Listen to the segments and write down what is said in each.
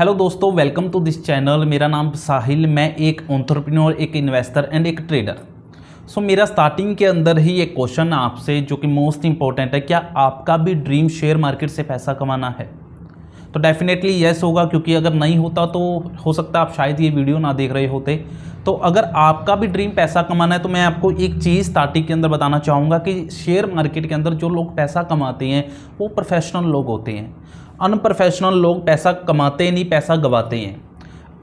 Hello दोस्तों, welcome to this channel. मेरा नाम साहिल, मैं एक एंटरप्रेन्योर, एक इन्वेस्टर एंड एक ट्रेडर। मेरा स्टार्टिंग के अंदर ही एक क्वेश्चन आपसे जो कि मोस्ट इंपॉर्टेंट है, क्या आपका भी ड्रीम शेयर मार्केट से पैसा कमाना है? तो डेफिनेटली येस होगा, क्योंकि अगर नहीं होता तो हो सकता है आप शायद ये वीडियो ना देख रहे होते। तो अगर आपका भी ड्रीम पैसा कमाना है तो मैं आपको एक चीज़ स्टार्टिंग के अंदर बताना चाहूँगा कि शेयर मार्केट के अंदर जो लोग पैसा कमाते हैं वो प्रोफेशनल लोग होते हैं। अनप्रोफेशनल लोग पैसा कमाते नहीं, पैसा गंवाते हैं।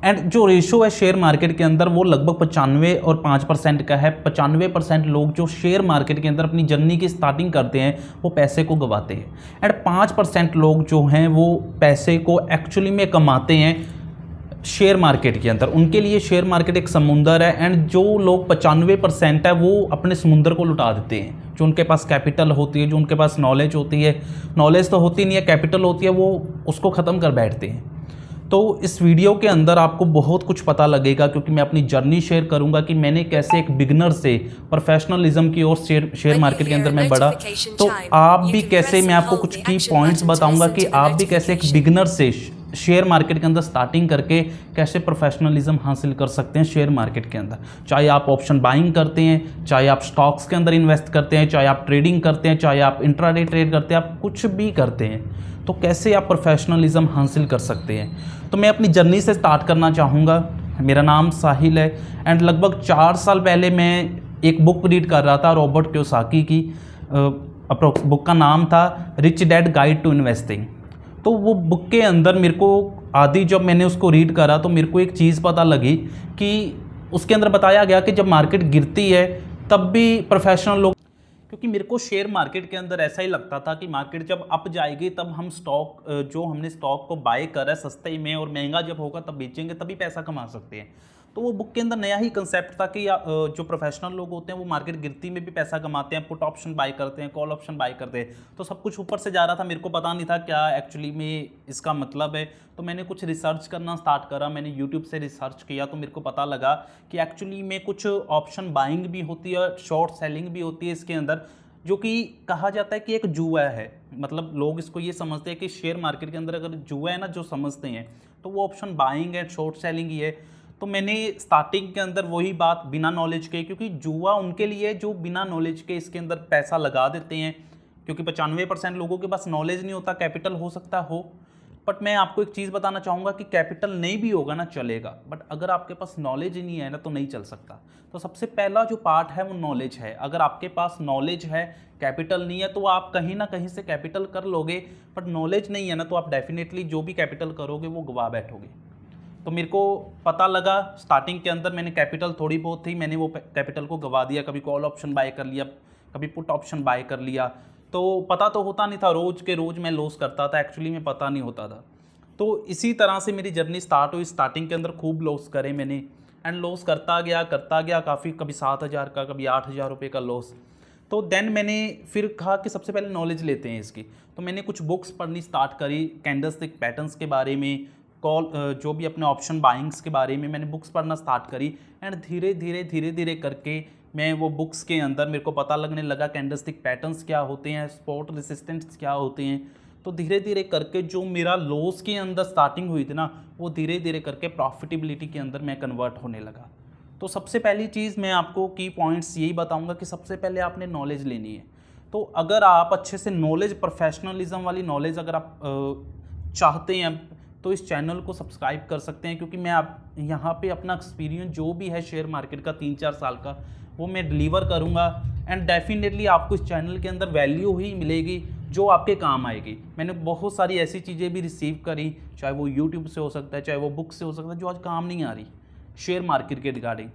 एंड जो रेशो है शेयर मार्केट के अंदर वो लगभग 95 और 5% का है। 95% लोग जो शेयर मार्केट के अंदर अपनी जर्नी की स्टार्टिंग करते हैं वो पैसे को गंवाते हैं, एंड 5% लोग जो हैं वो पैसे को एक्चुअली में कमाते हैं शेयर मार्केट के अंदर। उनके लिए शेयर मार्केट एक समुंदर है, एंड जो लोग 95% है वो अपने समुंदर को लुटा देते हैं। जो उनके पास कैपिटल होती है, जो उनके पास नॉलेज होती है, नॉलेज तो होती नहीं है, कैपिटल होती है, वो उसको ख़त्म कर बैठते हैं। तो इस वीडियो के अंदर आपको बहुत कुछ पता लगेगा, क्योंकि मैं अपनी जर्नी शेयर करूंगा कि मैंने कैसे एक बिगनर से प्रोफेशनलिज्म की ओर शेयर मार्केट के अंदर मैं बढ़ा। तो आप भी कैसे, मैं आपको कुछ की पॉइंट्स बताऊंगा कि आप भी कैसे एक बिगनर से शेयर मार्केट के अंदर स्टार्टिंग करके कैसे प्रोफेशनलिज्म हासिल कर सकते हैं शेयर मार्केट के अंदर। चाहे आप ऑप्शन बाइंग करते हैं, चाहे आप स्टॉक्स के अंदर इन्वेस्ट करते हैं, चाहे आप ट्रेडिंग करते हैं, चाहे आप इंट्राडे ट्रेड करते हैं, आप कुछ भी करते हैं, तो कैसे आप प्रोफेशनलिज्म हासिल कर सकते हैं। तो मैं अपनी जर्नी से स्टार्ट करना चाहूँगा। मेरा नाम साहिल है, एंड लगभग 4 साल पहले मैं एक बुक रीड कर रहा था रॉबर्ट कियोसाकी की। बुक का नाम था Rich Dad Guide to Investing. तो वो बुक के अंदर मेरे को आदि जब मैंने उसको रीड करा तो मेरे को एक चीज़ पता लगी कि उसके अंदर बताया गया कि जब मार्केट गिरती है तब भी प्रोफेशनल लोग, क्योंकि मेरे को शेयर मार्केट के अंदर ऐसा ही लगता था कि मार्केट जब अप जाएगी तब हम स्टॉक, जो हमने स्टॉक को बाय करा है सस्ते में और महंगा जब होगा तब बेचेंगे, तभी पैसा कमा सकते हैं। तो वो बुक के अंदर नया ही कंसेप्ट था कि जो प्रोफेशनल लोग होते हैं वो मार्केट गिरती में भी पैसा कमाते हैं, पुट ऑप्शन बाय करते हैं, कॉल ऑप्शन बाय करते हैं। तो सब कुछ ऊपर से जा रहा था, मेरे को पता नहीं था क्या एक्चुअली में इसका मतलब है। तो मैंने कुछ रिसर्च करना स्टार्ट करा, मैंने यूट्यूब से रिसर्च किया, तो मेरे को पता लगा कि एक्चुअली में कुछ ऑप्शन बाइंग भी होती है, शॉर्ट सेलिंग भी होती है इसके अंदर, जो कि कहा जाता है कि एक जुआ है। मतलब लोग इसको ये समझते हैं कि शेयर मार्केट के अंदर अगर जुआ है ना, जो समझते हैं, तो वो ऑप्शन बाइंग है, शॉर्ट सेलिंग ही है। तो मैंने स्टार्टिंग के अंदर वही बात बिना नॉलेज के, क्योंकि जुआ उनके लिए जो बिना नॉलेज के इसके अंदर पैसा लगा देते हैं, क्योंकि 95% लोगों के पास नॉलेज नहीं होता। कैपिटल हो सकता हो, बट मैं आपको एक चीज़ बताना चाहूँगा कि कैपिटल नहीं भी होगा ना चलेगा, बट अगर आपके पास नॉलेज ही नहीं है ना तो नहीं चल सकता। तो सबसे पहला जो पार्ट है वो नॉलेज है। अगर आपके पास नॉलेज है, कैपिटल नहीं है, तो आप कहीं ना कहीं से कैपिटल कर लोगे, बट नॉलेज नहीं है ना तो आप डेफिनेटली जो भी कैपिटल करोगे वो गवा बैठोगे। तो मेरे को पता लगा स्टार्टिंग के अंदर, मैंने कैपिटल थोड़ी बहुत थी, मैंने वो कैपिटल को गवा दिया। कभी कॉल ऑप्शन बाय कर लिया, कभी पुट ऑप्शन बाय कर लिया। तो पता तो होता नहीं था, रोज़ के रोज़ मैं लॉस करता था, एक्चुअली में पता नहीं होता था। तो इसी तरह से मेरी जर्नी स्टार्ट हुई। स्टार्टिंग के अंदर खूब लॉस करे मैंने, एंड लॉस करता गया काफ़ी, कभी 7,000 का, कभी 8,000 रुपये का लॉस। तो देन मैंने फिर कहा कि सबसे पहले नॉलेज लेते हैं इसकी। तो मैंने कुछ बुक्स पढ़नी स्टार्ट करी, कैंडलस्टिक पैटर्न्स के बारे में, जो भी अपने ऑप्शन बाइंग्स के बारे में मैंने बुक्स पढ़ना स्टार्ट करी। एंड धीरे धीरे करके मैं वो बुक्स के अंदर मेरे को पता लगने लगा कैंडलस्टिक पैटर्न्स क्या होते हैं, स्पॉट रेसिस्टेंस क्या होते हैं। तो धीरे धीरे करके जो मेरा लॉस के अंदर स्टार्टिंग हुई थी ना, वो धीरे धीरे करके प्रॉफिटेबिलिटी के अंदर मैं कन्वर्ट होने लगा। तो सबसे पहली चीज़ मैं आपको की पॉइंट्स यही बताऊंगा कि सबसे पहले आपने नॉलेज लेनी है। तो अगर आप अच्छे से नॉलेज, प्रोफेशनलिज्म वाली नॉलेज अगर आप चाहते हैं तो इस चैनल को सब्सक्राइब कर सकते हैं, क्योंकि मैं आप यहाँ पे अपना एक्सपीरियंस जो भी है शेयर मार्केट का 3-4 साल का, वो मैं डिलीवर करूँगा। एंड डेफिनेटली आपको इस चैनल के अंदर वैल्यू ही मिलेगी जो आपके काम आएगी। मैंने बहुत सारी ऐसी चीज़ें भी रिसीव करी, चाहे वो यूट्यूब से हो सकता है, चाहे वो बुक से हो सकता है, जो आज काम नहीं आ रही शेयर मार्केट के रिगार्डिंग,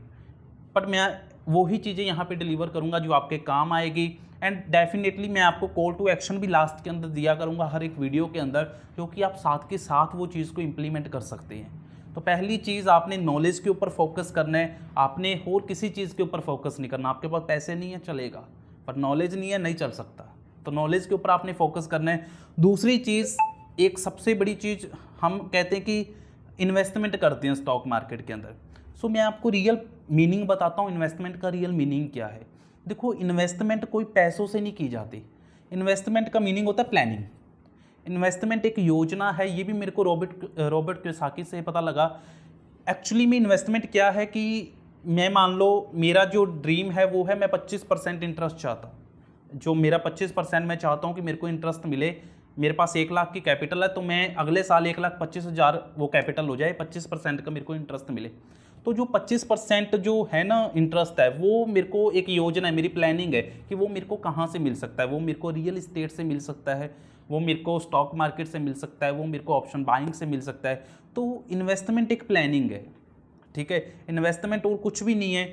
बट मैं वही चीज़ें यहाँ पे डिलीवर करूँगा जो आपके काम आएगी। एंड डेफिनेटली मैं आपको कॉल टू एक्शन भी लास्ट के अंदर दिया करूँगा हर एक वीडियो के अंदर, जो कि आप साथ के साथ वो चीज़ को इम्प्लीमेंट कर सकते हैं। तो पहली चीज़, आपने नॉलेज के ऊपर फोकस करना है, आपने और किसी चीज़ के ऊपर फोकस नहीं करना। आपके पास पैसे नहीं है चलेगा, पर नॉलेज नहीं है, नहीं चल सकता। तो नॉलेज के ऊपर आपने फोकस करना है। दूसरी चीज़, एक सबसे बड़ी चीज़, हम कहते हैं कि इन्वेस्टमेंट करते हैं स्टॉक मार्केट के अंदर। मैं आपको रियल मीनिंग बताता हूँ, इन्वेस्टमेंट का रियल मीनिंग क्या है। देखो, इन्वेस्टमेंट कोई पैसों से नहीं की जाती। इन्वेस्टमेंट का मीनिंग होता है प्लानिंग। इन्वेस्टमेंट एक योजना है, ये भी मेरे को रॉबर्ट कियोसाकी से पता लगा। एक्चुअली में इन्वेस्टमेंट क्या है कि मैं मान लो मेरा जो ड्रीम है वो है मैं 25% इंटरेस्ट चाहता हूँ। जो मेरा 25% मैं चाहता हूँ कि मेरे को इंटरेस्ट मिले। मेरे पास 1 लाख की कैपिटल है तो मैं अगले साल 1,25,000 वो कैपिटल हो जाए, 25% का मेरे को इंटरेस्ट मिले। तो जो 25% जो है ना इंटरेस्ट है, वो मेरे को एक योजना है, मेरी प्लानिंग है कि वो मेरे को कहाँ से मिल सकता है। वो मेरे को रियल इस्टेट से मिल सकता है, वो मेरे को स्टॉक मार्केट से मिल सकता है, वो मेरे को ऑप्शन बाइंग से मिल सकता है। तो इन्वेस्टमेंट एक प्लानिंग है, ठीक है। इन्वेस्टमेंट और कुछ भी नहीं है,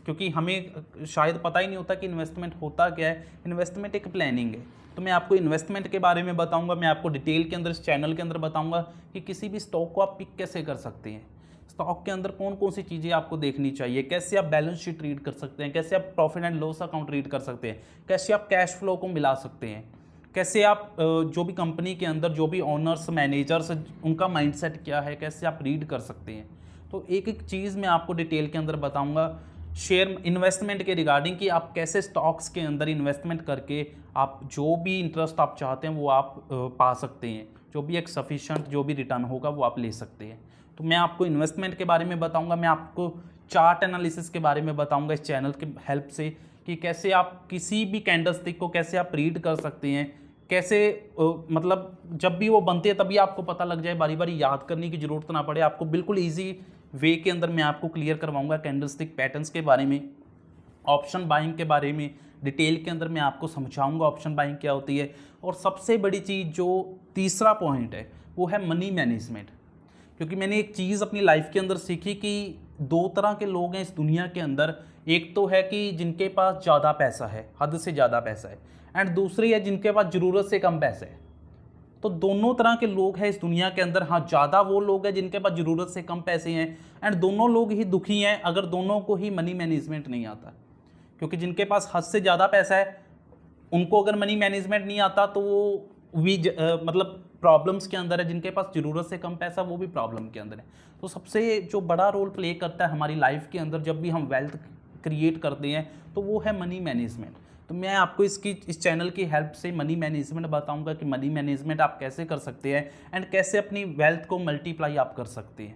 क्योंकि हमें शायद पता ही नहीं होता कि इन्वेस्टमेंट होता क्या है। इन्वेस्टमेंट एक प्लानिंग है। तो मैं आपको इन्वेस्टमेंट के बारे में बताऊंगा, मैं आपको डिटेल के अंदर इस चैनल के अंदर बताऊंगा कि किसी भी स्टॉक को आप पिक कैसे कर सकते हैं, स्टॉक के अंदर कौन कौन सी चीज़ें आपको देखनी चाहिए, कैसे आप बैलेंस शीट रीड कर सकते हैं, कैसे आप profit and loss account read कर सकते हैं, कैसे आप कैश फ्लो को मिला सकते हैं, कैसे आप जो भी कंपनी के अंदर जो भी ऑनर्स मैनेजर्स उनका माइंडसेट क्या है, कैसे आप रीड कर सकते हैं। तो एक एक चीज़ मैं आपको डिटेल के अंदर बताऊंगा शेयर इन्वेस्टमेंट के रिगार्डिंग कि आप कैसे स्टॉक्स के अंदर इन्वेस्टमेंट करके आप जो भी इंटरेस्ट आप चाहते हैं वो आप पा सकते हैं, जो भी एक सफिशिएंट जो भी रिटर्न होगा वो आप ले सकते हैं। तो मैं आपको इन्वेस्टमेंट के बारे में बताऊंगा, मैं आपको चार्ट एनालिसिस के बारे में बताऊंगा इस चैनल के हेल्प से कि कैसे आप किसी भी कैंडलस्टिक को कैसे आप रीड कर सकते हैं, कैसे मतलब जब भी वो बनते हैं तभी आपको पता लग जाए, बारी बारी याद करने की ज़रूरत ना पड़े, आपको बिल्कुल ईजी वे के अंदर मैं आपको क्लियर करवाऊंगा। कैंडलस्टिक पैटर्न्स के बारे में, ऑप्शन बाइंग के बारे में डिटेल के अंदर मैं आपको समझाऊंगा ऑप्शन बाइंग क्या होती है। और सबसे बड़ी चीज़ जो तीसरा पॉइंट है वो है मनी मैनेजमेंट। क्योंकि मैंने एक चीज़ अपनी लाइफ के अंदर सीखी कि 2 तरह के लोग हैं इस दुनिया के अंदर। एक तो है कि जिनके पास ज़्यादा पैसा है, हद से ज़्यादा पैसा है, एंड दूसरी है जिनके पास ज़रूरत से कम पैसे है। तो दोनों तरह के लोग हैं इस दुनिया के अंदर। हाँ, ज़्यादा वो लोग हैं जिनके पास ज़रूरत से कम पैसे हैं, एंड दोनों लोग ही दुखी हैं अगर दोनों को ही मनी मैनेजमेंट नहीं आता। क्योंकि जिनके पास हद से ज़्यादा पैसा है उनको अगर मनी मैनेजमेंट नहीं आता तो वो भी मतलब प्रॉब्लम्स के अंदर है। जिनके पास ज़रूरत से कम पैसा वो भी प्रॉब्लम के अंदर है। तो सबसे जो बड़ा रोल प्ले करता है हमारी लाइफ के अंदर जब भी हम वेल्थ क्रिएट करते हैं तो वो है मनी मैनेजमेंट। तो मैं आपको इस चैनल की हेल्प से मनी मैनेजमेंट बताऊंगा कि मनी मैनेजमेंट आप कैसे कर सकते हैं एंड कैसे अपनी वेल्थ को मल्टीप्लाई आप कर सकते हैं,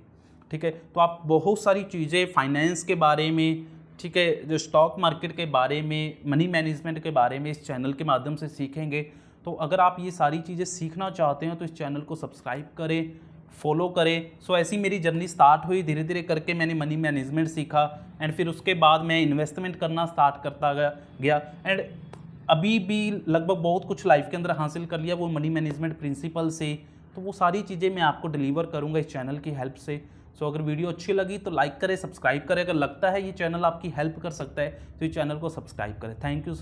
ठीक है। तो आप बहुत सारी चीज़ें फाइनेंस के बारे में, ठीक है, जो स्टॉक मार्केट के बारे में, मनी मैनेजमेंट के बारे में इस चैनल के माध्यम से सीखेंगे। तो अगर आप ये सारी चीज़ें सीखना चाहते हैं तो इस चैनल को सब्सक्राइब करें, फॉलो करें। सो ऐसी मेरी जर्नी स्टार्ट हुई, धीरे धीरे करके मैंने मनी मैनेजमेंट सीखा एंड फिर उसके बाद मैं इन्वेस्टमेंट करना स्टार्ट करता गया एंड अभी भी लगभग बहुत कुछ लाइफ के अंदर हासिल कर लिया वो मनी मैनेजमेंट प्रिंसिपल से। तो वो सारी चीज़ें मैं आपको डिलीवर करूँगा इस चैनल की हेल्प से। सो अगर वीडियो अच्छी लगी तो लाइक करें, सब्सक्राइब करें। अगर लगता है ये चैनल आपकी हेल्प कर सकता है तो इस चैनल को सब्सक्राइब करें। Thank you so